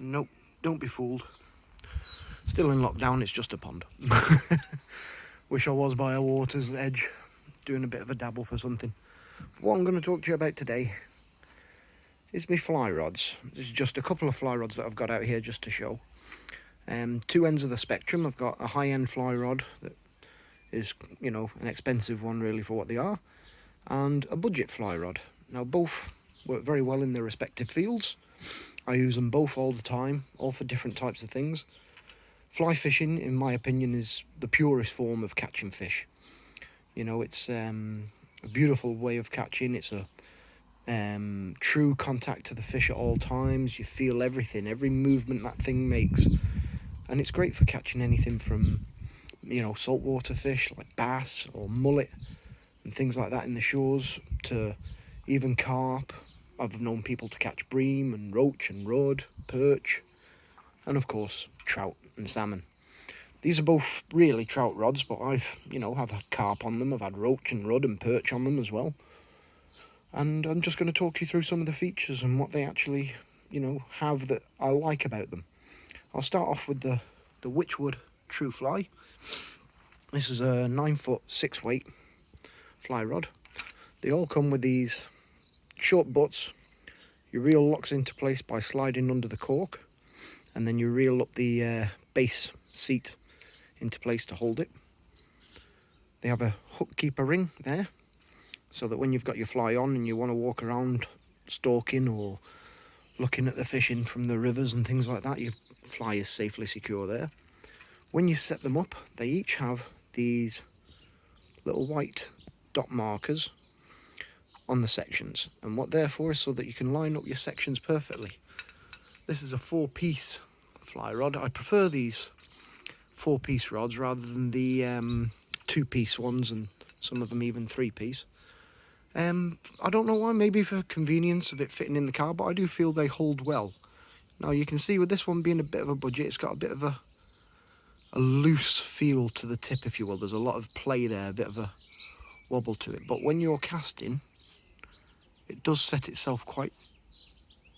Nope, don't be fooled. Still in lockdown, it's just a pond. Wish I was by a water's edge, doing a bit of a dabble for something. What I'm going to talk to you about today is my fly rods. There's just a couple of fly rods that I've got out here just to show. Two ends of the spectrum. I've got a high-end fly rod that is, an expensive one really for what they are, and a budget fly rod. Now both work very well in their respective fields. I use them both all the time, all for different types of things. Fly fishing, in my opinion, is the purest form of catching fish. It's a beautiful way of catching. It's a true contact to the fish at all times. You feel everything, every movement that thing makes. And it's great for catching anything from, saltwater fish like bass or mullet and things like that in the shores, to even carp. I've known people to catch bream and roach and rudd, perch, and of course trout and salmon. These are both really trout rods, but I've had carp on them, I've had roach and rudd and perch on them as well. And I'm just going to talk you through some of the features and what they actually, have that I like about them. I'll start off with the Witchwood True Fly. This is a 9-foot 6-weight fly rod. They all come with these short butts. Your reel locks into place by sliding under the cork, and then you reel up the base seat into place to hold it. They have a hook keeper ring there, so that when you've got your fly on and you want to walk around stalking or looking at the fishing from the rivers and things like that, your fly is safely secure there. When you set them up, they each have these little white dot markers on the sections, and what they're for is so that you can line up your sections perfectly. This is a 4-piece fly rod. I prefer these 4-piece rods rather than the 2-piece ones, and some of them even 3-piece. I don't know why, maybe for convenience of it fitting in the car, but I do feel they hold well. Now you can see with this one being a bit of a budget, it's got a bit of a loose feel to the tip, if you will. There's a lot of play there, a bit of a wobble to it, but when you're casting, it does set itself quite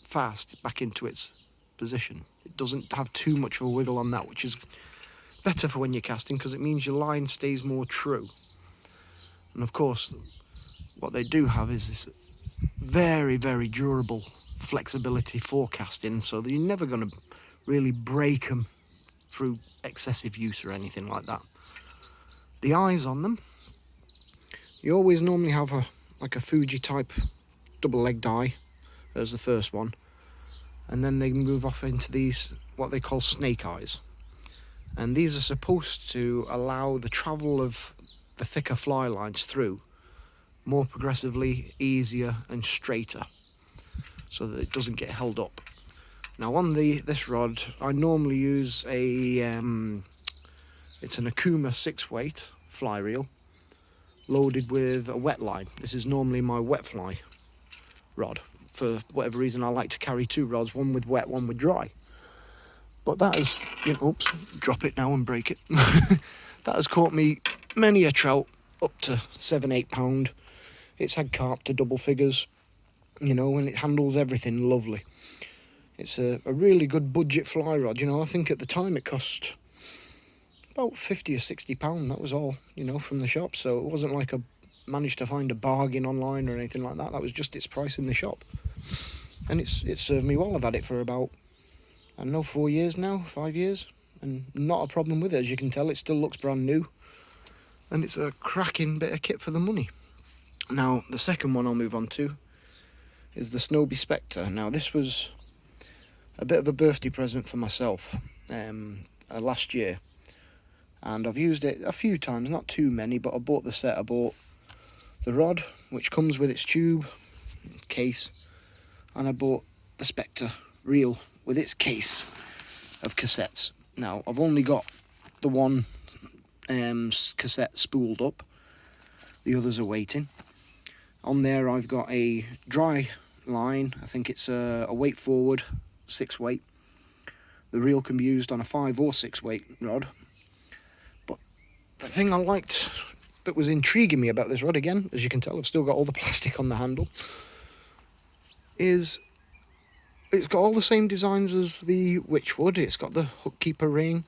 fast back into its position. It doesn't have too much of a wiggle on that, which is better for when you're casting, because it means your line stays more true. And of course, what they do have is this very, very durable flexibility for casting, so that you're never going to really break them through excessive use or anything like that. The eyes on them, you always normally have a Fuji type double-legged eye as the first one, and then they move off into these what they call snake eyes, and these are supposed to allow the travel of the thicker fly lines through more progressively, easier and straighter, so that it doesn't get held up. Now on this rod, I normally use it's an Okuma 6-weight fly reel loaded with a wet line. This is normally my wet fly rod. For whatever reason, I like to carry 2 rods, one with wet, one with dry. But that has, oops, drop it now and break it. That has caught me many a trout up to 7-8 pound. It's had carp to double figures, and it handles everything lovely. It's a really good budget fly rod. I think at the time it cost about 50 or 60 pound. That was all, from the shop. So it wasn't like I managed to find a bargain online or anything like that. That was just its price in the shop. And it served me well. I've had it for about, 4 years now, 5 years, and not a problem with it. As you can tell, it still looks brand new, and it's a cracking bit of kit for the money. Now, the second one I'll move on to is the Snowbie Spectre. Now, this was a bit of a birthday present for myself last year, and I've used it a few times, not too many, but I bought the set. I bought the rod, which comes with its tube, case, and I bought the Spectre reel with its case of cassettes. Now, I've only got the one cassette spooled up, the others are waiting. On there I've got a dry line. I think it's a weight forward 6-weight. The reel can be used on a 5 or 6-weight rod. But the thing I liked that was intriguing me about this rod, again, as you can tell, I've still got all the plastic on the handle, is it's got all the same designs as the Witchwood. It's got the hook keeper ring,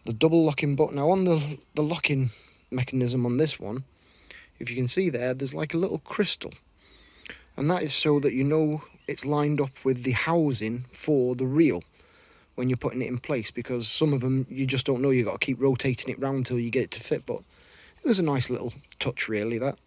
the double locking button. Now on the locking mechanism on this one, if you can see there, there's like a little crystal, and that is so that you know it's lined up with the housing for the reel when you're putting it in place, because some of them you just don't know, you've got to keep rotating it round till you get it to fit. But it was a nice little touch really, that.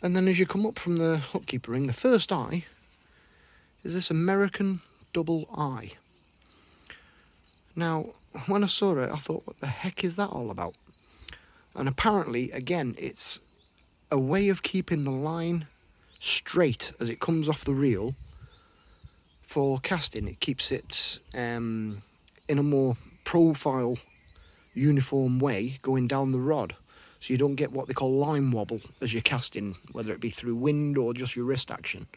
And then as you come up from the hook keeper ring, the first eye is this American double eye. Now when I saw it, I thought, what the heck is that all about? And apparently, again, it's a way of keeping the line straight as it comes off the reel for casting. It keeps it in a more profile, uniform way going down the rod, so you don't get what they call line wobble as you're casting, whether it be through wind or just your wrist action.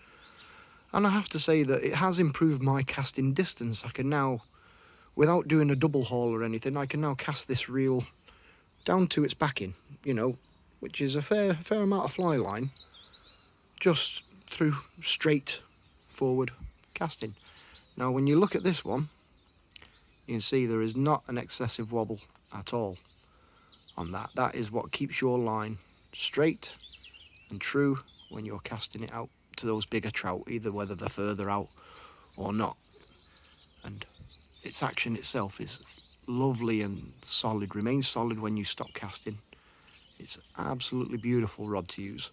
And I have to say that it has improved my casting distance. I can now, without doing a double haul or anything, I can now cast this reel down to its backing, you know, which is a fair amount of fly line, just through straight forward casting. Now when you look at this one, you can see there is not an excessive wobble at all on that. That is what keeps your line straight and true when you're casting it out to those bigger trout, either whether they're further out or not. And its action itself is lovely and solid, remains solid when you stop casting. It's an absolutely beautiful rod to use,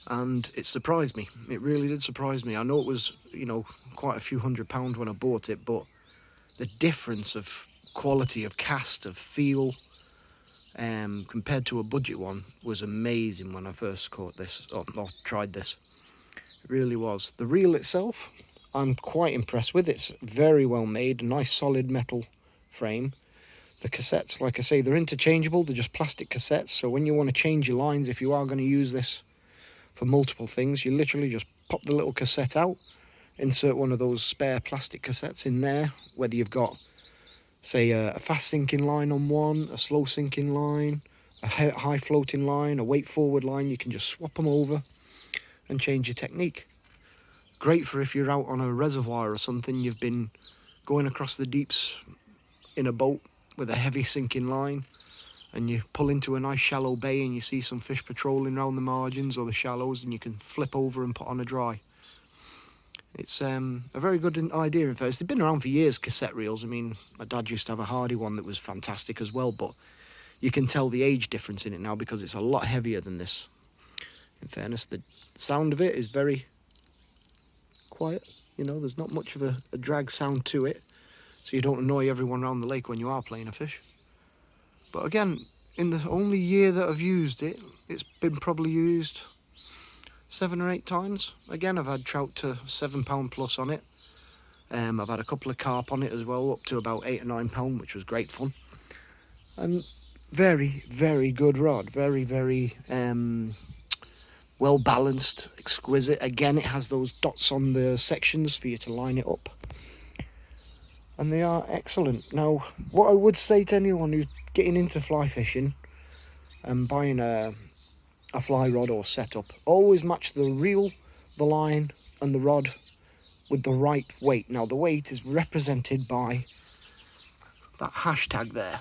and it surprised me. It really did surprise me. I know it was, you know, quite a few £100 when I bought it, but the difference of quality of cast, of feel, compared to a budget one, was amazing when I first caught this, or tried this. It really was. The reel itself, I'm quite impressed with. It's very well made, a nice solid metal frame. The cassettes, like I say, they're interchangeable. They're just plastic cassettes, so when you want to change your lines, if you are going to use this for multiple things, you literally just pop the little cassette out, insert one of those spare plastic cassettes in there, whether you've got, say, a fast sinking line on one, a slow sinking line, a high floating line, a weight forward line. You can just swap them over and change your technique. Great for if you're out on a reservoir or something, you've been going across the deeps in a boat with a heavy sinking line, and you pull into a nice shallow bay and you see some fish patrolling around the margins or the shallows, and you can flip over and put on a dry. It's a very good idea. In fact, they've been around for years, cassette reels. I mean, my dad used to have a Hardy one that was fantastic as well, but you can tell the age difference in it now because it's a lot heavier than this. In fairness, the sound of it is very quiet. You know, there's not much of a drag sound to it, so you don't annoy everyone around the lake when you are playing a fish. But again, in the only year that I've used it, it's been probably used 7 or 8 times. Again, I've had trout to £7 plus on it. I've had a couple of carp on it as well, up to about £8 or £9, which was great fun. And very, very good rod. Very, very well balanced, exquisite. Again, it has those dots on the sections for you to line it up, and they are excellent. Now, what I would say to anyone who's getting into fly fishing and buying a fly rod or setup, always match the reel, the line and the rod with the right weight. Now, the weight is represented by that hashtag there.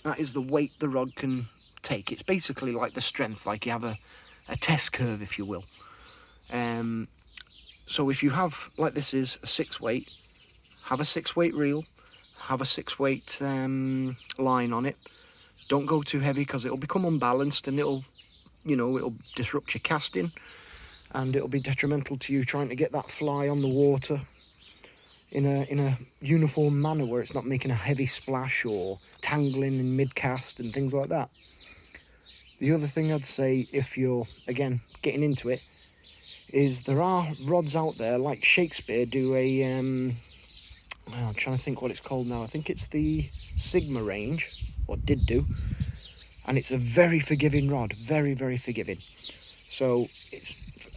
That is the weight the rod can take. It's basically like the strength, like you have a test curve, if you will. So if you have, like this is, a 6 weight, have a 6 weight reel, have a 6 weight line on it. Don't go too heavy because it'll become unbalanced and it'll disrupt your casting, and it'll be detrimental to you trying to get that fly on the water in a uniform manner where it's not making a heavy splash or tangling in mid-cast and things like that. The other thing I'd say, if you're, again, getting into it, is there are rods out there, like Shakespeare do a, I'm trying to think what it's called now. I think it's the Sigma range, or did do, and it's a very forgiving rod, very, very forgiving. So it's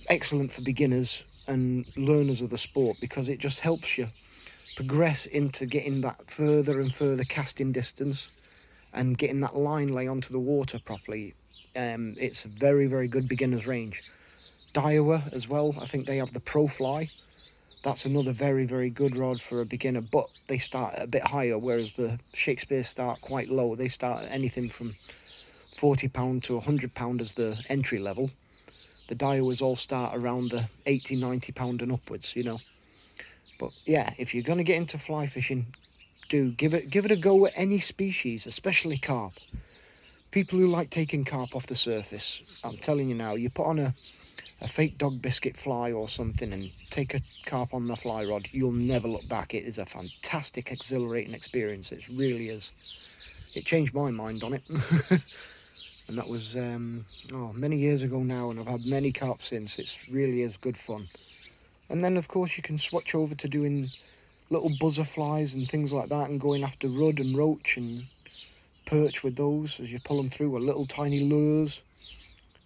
excellent for beginners and learners of the sport because it just helps you progress into getting that further and further casting distance and getting that line lay onto the water properly. It's a very, very good beginner's range. Daiwa as well, I think they have the Pro Fly, That's another very, very good rod for a beginner, but they start a bit higher, whereas the Shakespeare start quite low. They start at anything from £40 to £100 as the entry level. The Daiwas all start around the £80, £90 and upwards, you know. But yeah, if you're going to get into fly fishing, do give it a go at any species, especially carp. People who like taking carp off the surface, I'm telling you now, you put on a fake dog biscuit fly or something and take a carp on the fly rod, you'll never look back. It is a fantastic, exhilarating experience. It really is. It changed my mind on it. And that was many years ago now, and I've had many carp since. It really is good fun. And then of course you can switch over to doing little buzzer flies and things like that, and going after rudd and roach and perch with those as you pull them through, or little tiny lures.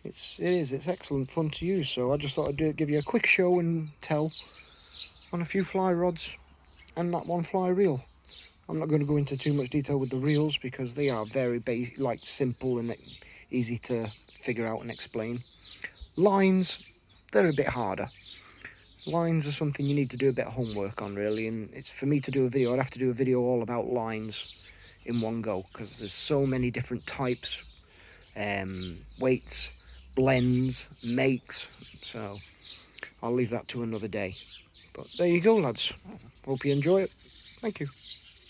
It's excellent fun to use. So I just thought I'd give you a quick show and tell on a few fly rods and that one fly reel. I'm not going to go into too much detail with the reels because they are very simple and easy to figure out and explain. Lines, they're a bit harder. Lines are something you need to do a bit of homework on, really, and it's for me to do a video, I'd have to do a video all about lines in one go, because there's so many different types, weights, blends, makes, so I'll leave that to another day. But there you go, lads. Hope you enjoy it. Thank you.